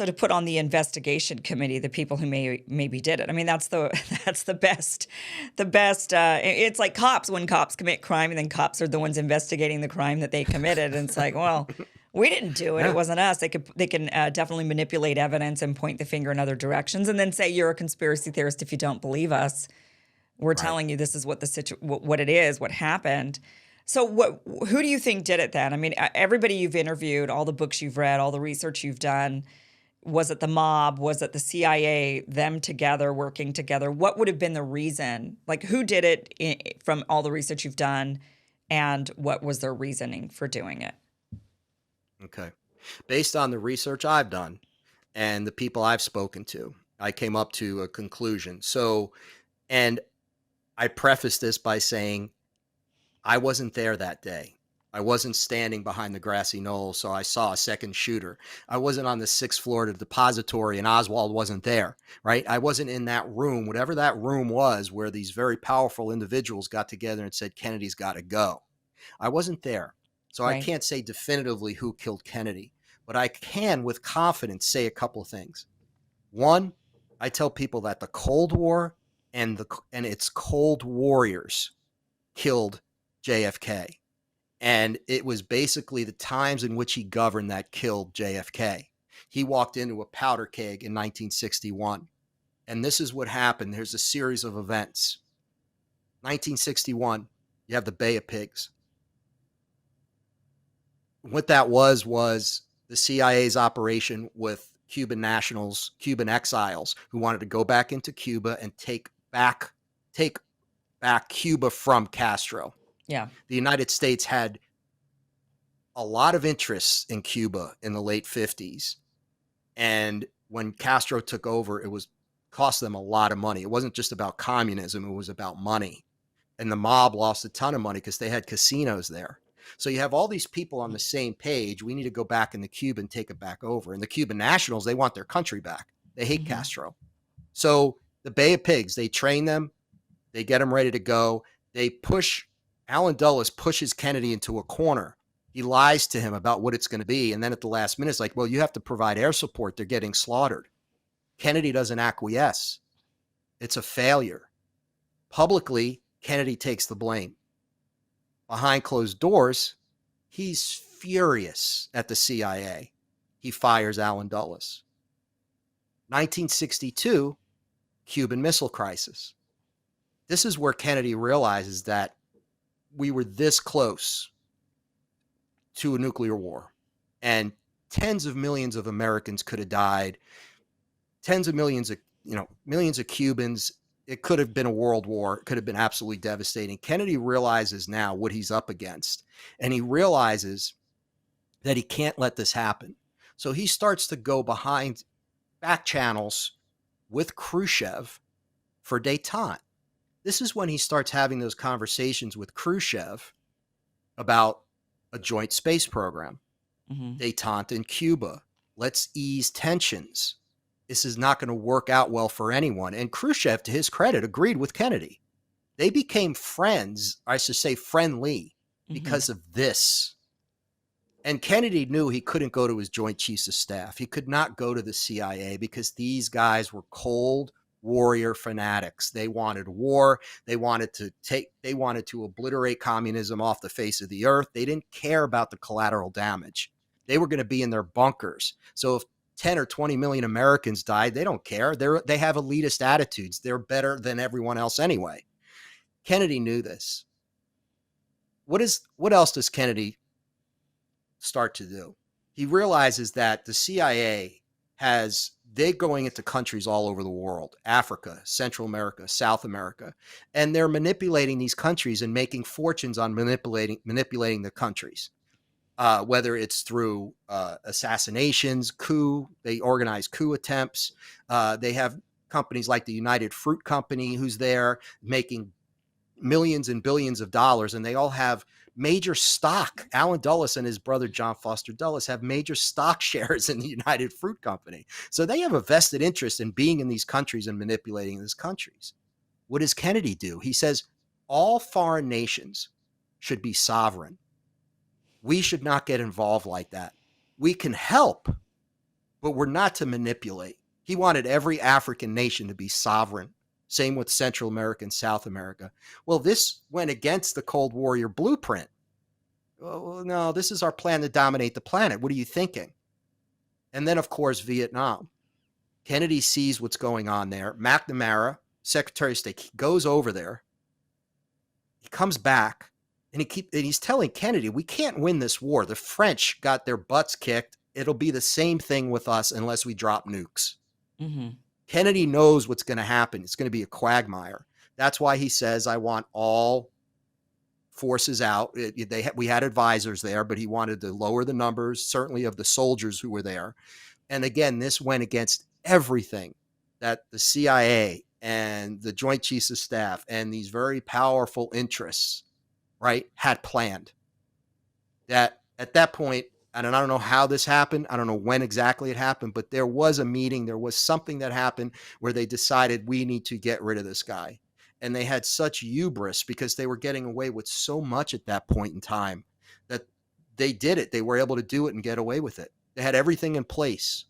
also to put on the investigation committee the people who maybe did it. I mean, that's the that's the best. It's like cops when cops commit crime, and then cops are the ones investigating the crime that they committed. And it's like, well, we didn't do it. It Yeah, wasn't us. They can definitely manipulate evidence and point the finger in other directions, and then say you're a conspiracy theorist if you don't believe us. We're right. telling you this is what it is, what happened. So who do you think did it then? I mean, everybody you've interviewed, all the books you've read, all the research you've done, was it the mob? Was it the CIA, them together, working together? What would have been the reason? Like, who did it from all the research you've done, and what was their reasoning for doing it? Okay. Based on the research I've done and the people I've spoken to, I came up to a conclusion. So, and I preface this by saying I wasn't there that day. I wasn't standing behind the grassy knoll, so I saw a second shooter. I wasn't on the sixth floor of the depository, and Oswald wasn't there, right? I wasn't in that room, whatever that room was, where these very powerful individuals got together and said, Kennedy's got to go. I wasn't there. So I Right. can't say definitively who killed Kennedy, but I can with confidence say a couple of things. One, I tell people that the Cold War and its cold warriors killed JFK. And it was basically the times in which he governed that killed JFK. He walked into a powder keg in 1961. And this is what happened. There's a series of events. 1961, you have the Bay of Pigs. What that was the CIA's operation with Cuban nationals, Cuban exiles who wanted to go back into Cuba and take back Cuba from Castro. Yeah. The United States had a lot of interests in Cuba in the late 50s. And when Castro took over, it was cost them a lot of money. It wasn't just about communism, it was about money. And the mob lost a ton of money because they had casinos there. So you have all these people on the same page. We need to go back in the Cuba and take it back over. And the Cuban nationals, they want their country back. They hate Castro. So the Bay of Pigs, they train them, they get them ready to go. Allen Dulles pushes Kennedy into a corner. He lies to him about what it's going to be. And then at the last minute, it's like, well, you have to provide air support. They're getting slaughtered. Kennedy doesn't acquiesce. It's a failure. Publicly, Kennedy takes the blame. Behind closed doors, he's furious at the CIA. He fires Allen Dulles. 1962, Cuban Missile Crisis. This is where Kennedy realizes that we were this close to a nuclear war, and tens of millions of Americans could have died. Tens of millions of Cubans. It could have been a world war. It could have been absolutely devastating. Kennedy realizes now what he's up against, and he realizes that he can't let this happen. So he starts to go behind back channels with Khrushchev for détente. This is when he starts having those conversations with Khrushchev about a joint space program, détente in Cuba. Let's ease tensions. This is not going to work out well for anyone. And Khrushchev, to his credit, agreed with Kennedy. They became friends, I should say friendly, because of this. And Kennedy knew he couldn't go to his Joint Chiefs of Staff. He could not go to the CIA because these guys were cold warrior fanatics. They wanted war. They wanted to obliterate communism off the face of the earth. They didn't care about the collateral damage. They were going to be in their bunkers. So if 10 or 20 million Americans died, they don't care. They have elitist attitudes. They're better than everyone else anyway. Kennedy knew this. What else does Kennedy start to do? He realizes that the CIA they're going into countries all over the world, Africa, Central America, South America, and they're manipulating these countries and making fortunes on manipulating the countries. Whether it's through assassinations, they organize coup attempts. They have companies like the United Fruit Company who's there making millions and billions of dollars, and they all have major stock. Allen Dulles and his brother John Foster Dulles have major stock shares in the United Fruit Company. So they have a vested interest in being in these countries and manipulating these countries. What does Kennedy do? He says all foreign nations should be sovereign. We should not get involved like that. We can help, but were not to manipulate. He wanted every African nation to be sovereign. Same with Central America and South America. Well, this went against the Cold Warrior blueprint. Oh, no, this is our plan to dominate the planet. What are you thinking? And then, of course, Vietnam. Kennedy sees what's going on there. McNamara, Secretary of State, goes over there. He comes back, and he's telling Kennedy, we can't win this war. The French got their butts kicked. It'll be the same thing with us unless we drop nukes. Mm-hmm. Kennedy knows what's going to happen. It's going to be a quagmire. That's why he says, I want all forces out. We had advisors there, but he wanted to lower the numbers, certainly of the soldiers who were there. And again, this went against everything that the CIA and the Joint Chiefs of Staff and these very powerful interests, right, had planned. That at that point, and I don't know how this happened. I don't know when exactly it happened, but there was a meeting. There was something that happened where they decided we need to get rid of this guy. And they had such hubris because they were getting away with so much at that point in time that they did it. They were able to do it and get away with it. They had everything in place.